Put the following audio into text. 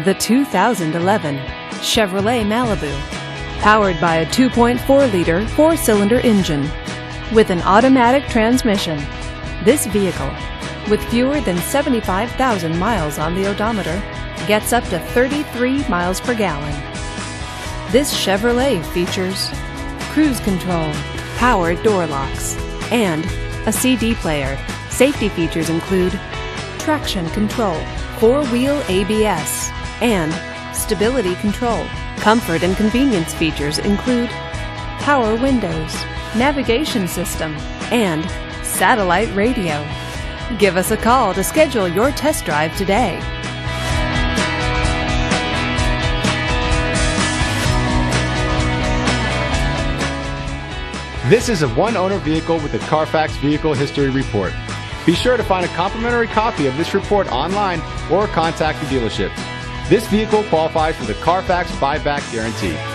The 2011 Chevrolet Malibu, powered by a 2.4-liter four-cylinder engine with an automatic transmission. This vehicle, with fewer than 75,000 miles on the odometer, gets up to 33 miles per gallon. This Chevrolet features cruise control, power door locks, and a CD player. Safety features include traction control, four-wheel ABS, and stability control. Comfort and convenience features include power windows, navigation system, and satellite radio. Give us a call to schedule your test drive today. This is a one-owner vehicle with a Carfax Vehicle History Report. Be sure to find a complimentary copy of this report online or contact the dealership. This vehicle qualifies for the Carfax Buyback Guarantee.